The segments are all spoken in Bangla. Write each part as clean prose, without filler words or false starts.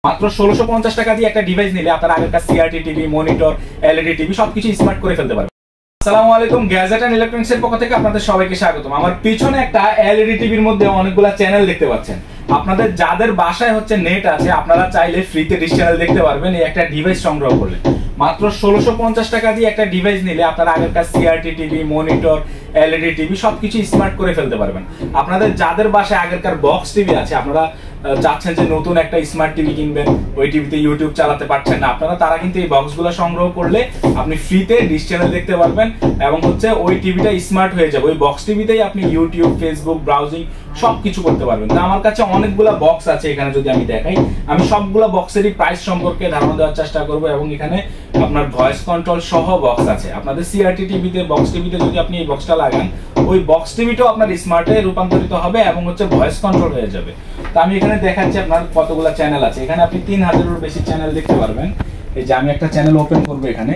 মাত্র 1650 টাকা দিয়ে একটা ডিভাইস নিলে আপনারা আগেরকার CRT TV, monitor, LED TV সবকিছু স্মার্ট করে ফেলতে পারবেন। আসসালামু আলাইকুম, গ্যাজেট এন্ড ইলেকট্রনিক্স এর পক্ষ থেকে আপনাদের সবাইকে স্বাগতম। আমার পিছনে একটা এলইডি টিভির মধ্যে অনেকগুলা চ্যানেল দেখতে পাচ্ছেন। আপনাদের যাদের বাসায় হচ্ছে নেট আছে, আপনারা চাইলে ফ্রিতে ডিশ চ্যানেল দেখতে পারবেন এই একটা ডিভাইস সংগ্রহ করলে। মাত্র 1650 টাকা দিয়ে একটা ডিভাইস নিলে আপনারা আগেরকার CRT TV, monitor, LED TV সবকিছু স্মার্ট করে ফেলতে পারবেন। আপনাদের যাদের বাসায় আগেরকার বক্স টিভি আছে, আপনারা চাচ্ছেন যে নতুন একটা স্মার্ট টিভি কিনবেন, ওই টিভিতে ইউটিউব চালাতে পারছেন না আপনারা, তারা কিন্তু এই বক্সগুলো সংগ্রহ করলে আপনি ফ্রিতে ডিশ চ্যানেল দেখতে পারবেন এবং হচ্ছে ওই টিভিটা স্মার্ট হয়ে যাবে। ওই বক্স টিভিতেই আপনি ইউটিউব, ফেসবুক ব্রাউজিং সবকিছু করতে পারবেন। তো আমার কাছে অনেকগুলা বক্স আছে, এখানে যদি আমি দেখাই, আমি সবগুলা বক্সেরই প্রাইস সম্পর্কে ধারণা দেওয়ার চেষ্টা করব এবং এখানে আপনার ভয়েস কন্ট্রোল সহ বক্স আছে। আপনাদের সিআরটি টিভিতে, বক্স টিভিতে যদি আপনি এই বক্সটা লাগান, ওই বক্স টিভিটাও আপনার স্মার্টে রূপান্তরিত হবে এবং হচ্ছে ভয়েস কন্ট্রোল হয়ে যাবে। তো আমি এখানে দেখাচ্ছি আপনার কতগুলা চ্যানেল আছে। এখানে আপনি 3000-এরও বেশি চ্যানেল দেখতে পারবেন। এই যে আমি একটা চ্যানেল ওপেন করব এখানে,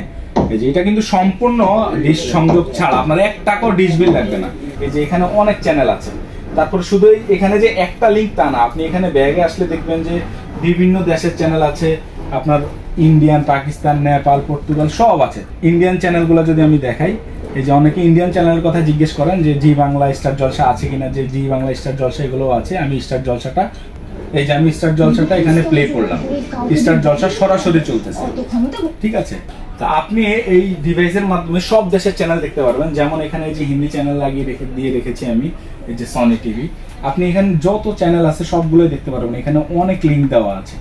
এই যে এটা কিন্তু সম্পূর্ণ ডিশ সংযোগ ছাড়া, আপনার 1 টাকাও ডিশ বিল লাগবে না। এই যে এখানে অনেক চ্যানেল আছে। তারপর শুধু এখানে যে একটা লিংক তা না, আপনি এখানে ব্যাগে আসলে দেখবেন যে বিভিন্ন দেশের চ্যানেল আছে, আপনার ইন্ডিয়ান, পাকিস্তান, নেপাল, পর্তুগাল সব আছে। ইন্ডিয়ান চ্যানেলগুলো যদি আমি দেখাই, এই যে অনেকে ইন্ডিয়ান চ্যানেলের কথা জিজ্ঞেস করেন যে জি বাংলা, স্টার জলসা আছে কিনা, যে জি বাংলা, স্টার জলসা এগুলো আছে। আমি স্টার জলসাটা, এই যে আমি স্টার জলসাটা এখানে প্লে করলাম, স্টার জলসা সরাসরি চলতেছে, ঠিক আছে। তা আপনি এই ডিভাইসের মাধ্যমে সব দেশের চ্যানেল দেখতে পারবেন। যেমন এখানে এই যে হিন্দি চ্যানেল লাগিয়ে দিয়ে রেখেছি আমি, এই যে সনি টিভি। আপনি এখানে যত চ্যানেল আছে সবগুলোই দেখতে পারবেন। এখানে অনেক লিঙ্ক দেওয়া আছে,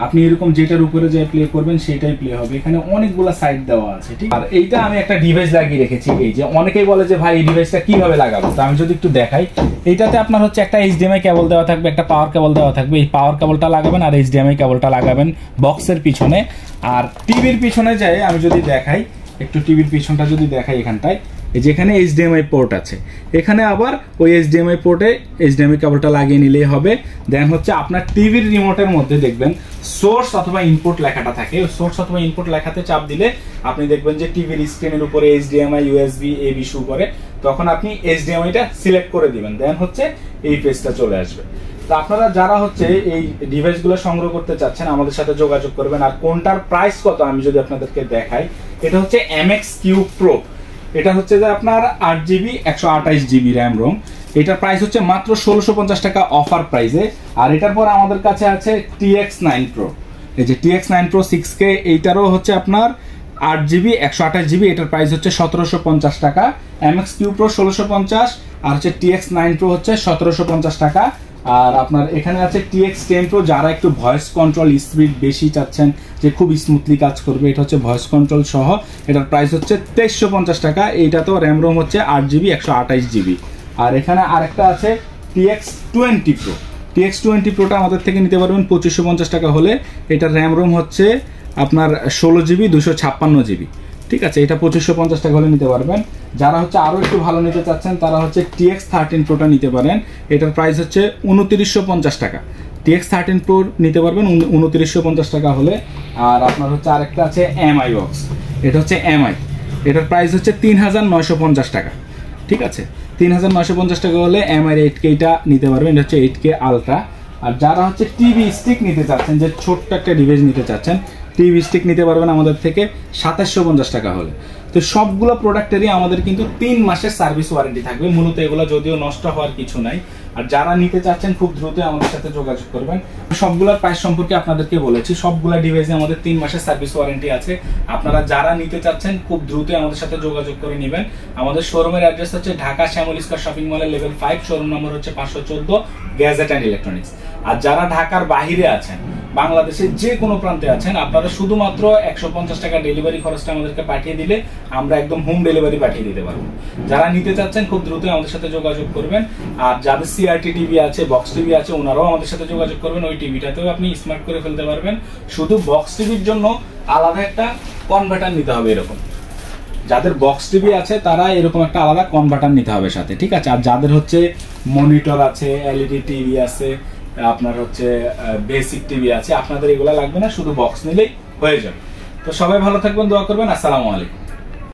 আপনি এরকম যেটার উপরে যে প্লে করবেন সেটাই প্লে হবে। এখানে অনেকগুলা সাইট দেওয়া আছে, ঠিক। আর এইটা আমি একটা ডিভাইস লাগিয়ে রেখেছি। এই যে অনেকেই বলে যে ভাই এই ডিভাইসটা কিভাবে লাগাবো, তো আমি যদি একটু দেখাই, এইটাতে আপনার হচ্ছে একটা এইচডিএমআই কেবল দেওয়া থাকবে, একটা পাওয়ার কেবল দেওয়া থাকবে। এই পাওয়ার কেবলটা লাগাবেন আর এইচডিএমআই কেবলটা লাগাবেন বক্সের পিছনে। আর টিভির পিছনে যায় আমি যদি দেখাই, একটু টিভির পিছনটা যদি দেখাই, এখানটায় এই যেখানে এইচডিএমআই পোর্ট আছে, এখানে আবার ওই এইচডিএমআই পোর্টে এইচডিএমআই কেবলটা লাগিয়ে নিলেই হবে। দেন হচ্ছে আপনার টিভির রিমোটের মধ্যে দেখবেন সোর্স অথবা ইনপুট লেখাটা থাকে। সোর্স অথবা ইনপুট লেখাতে চাপ দিলে আপনি দেখবেন যে টিভির স্ক্রিনের উপরে এইচডিএমআই, ইউএসবি, এবি শো করে। তখন আপনি এইচডিএমআইটা সিলেক্ট করে দিবেন, দেন হচ্ছে এই পেজটা চলে আসবে। তো আপনারা যারা হচ্ছে এই ডিভাইসগুলো সংগ্রহ করতে চাচ্ছেন, আমাদের সাথে যোগাযোগ করবেন। আর কোনটার প্রাইস কত আমি যদি আপনাদেরকে দেখাই, এটা হচ্ছে MX Cube Pro। এটা হচ্ছে যে আপনার 8GB 128GB র্যাম রোম। এটার প্রাইস হচ্ছে মাত্র 1650 টাকা অফার প্রাইসে। আর এটার পর আমাদের কাছে আছে TX9 Pro। এই যে TX9 Pro 6K, এইটারও হচ্ছে আপনার 8GB 128GB, এটার প্রাইস হচ্ছে 1750 টাকা। MX Cube Pro 1650 আর হচ্ছে TX9 Pro হচ্ছে 1750 টাকা। আর আপনার এখানে আছে TX10 Pro, যারা একটু ভয়েস কন্ট্রোল স্পিড বেশি চাচ্ছেন, যে খুব স্মুথলি কাজ করবে, এটা হচ্ছে ভয়েস কন্ট্রোল সহ। এটার প্রাইস হচ্ছে 2350 টাকা। এইটাতেও র্যাম রোম হচ্ছে 8GB 128GB। আর এখানে আরেকটা আছে TX20 Pro। TX20 Proটা আমাদের থেকে নিতে পারবেন 2550 টাকা হলে। এটার র্যাম রোম হচ্ছে আপনার 16GB 256GB, ঠিক আছে। এটা 2550 টাকা হলে নিতে পারবেন। যারা হচ্ছে আরো একটু ভালো নিতে চাচ্ছেন, তারা হচ্ছে TX13 Proটা নিতে পারেন। এটার প্রাইস হচ্ছে 2950 টাকা। TX13 Pro নিতে পারবেন 2950 টাকা হলে। আর আপনার হচ্ছে আরেকটা আছে MI বক্স, এটা হচ্ছে MI, এটার প্রাইস হচ্ছে 3950 টাকা, ঠিক আছে। 3950 টাকা হলে MI 8Kটা নিতে পারবেন, এটা হচ্ছে 8K আলট্রা। আর যারা হচ্ছে টিভি স্টিক নিতে চাচ্ছেন, যে ছোট্ট একটা ডিভাইস নিতে চাচ্ছেন, টিভি স্টিক নিতে পারবেন আমাদের থেকে 2750 টাকা হলে। তো সবগুলো প্রোডাক্টেরই আমাদের কিন্তু 3 মাসের সার্ভিস ওয়ারেন্টি থাকবে। মূলত এগুলো যদিও নষ্ট হওয়ার কিছু নাই। আর যারা নিতে চাচ্ছেন খুব দ্রুত আমাদের সাথে যোগাযোগ করবেন। সবগুলোর প্রাইস সম্পর্কে আপনাদেরকে বলেছি, সবগুলো ডিভাইসে আমাদের 3 মাসের সার্ভিস ওয়ারেন্টি আছে। আপনারা যারা নিতে চাচ্ছেন খুব দ্রুত আমাদের সাথে যোগাযোগ করে নেবেন। আমাদের শোরুমের অ্যাড্রেস হচ্ছে ঢাকা শ্যামল স্কয়ার শপিং মলের লেভেল 5, শোরুম নম্বর হচ্ছে 514, গ্যাজেট অ্যান্ড ইলেকট্রনিক্স। আর যারা ঢাকার বাহিরে আছেন, বাংলাদেশের যে কোনো প্রান্তে আছেন, আপনারা শুধুমাত্র 150 টাকা ডেলিভারি খরচটা আমাদেরকে পাঠিয়ে দিলে আমরা একদম হোম ডেলিভারি পাঠিয়ে দিতে পারবো। যারা নিতে চাচ্ছেন খুব দ্রুত আমাদের সাথে যোগাযোগ করবেন। আর যাদের সিআরটি টিভি আছে, বক্স টিভি আছে, ওনারাও আমাদের সাথে যোগাযোগ করবেন। ওই টিভিটাতেও আপনি স্মার্ট করে ফেলতে পারবেন। শুধু বক্স টিভির জন্য আলাদা একটা কনভার্টার নিতে হবে এরকম। যাদের বক্স টিভি আছে তারা এরকম একটা আলাদা কনভার্টার নিতে হবে সাথে, ঠিক আছে। আর যাদের হচ্ছে মনিটর আছে, এলইডি টিভি আছে, আপনার হচ্ছে বেসিক টিভি আছে, আপনাদের এগুলা লাগবে না, শুধু বক্স নিলেই হয়ে যাবে। তো সবাই ভালো থাকবেন, দোয়া করবেন। আসসালামু আলাইকুম।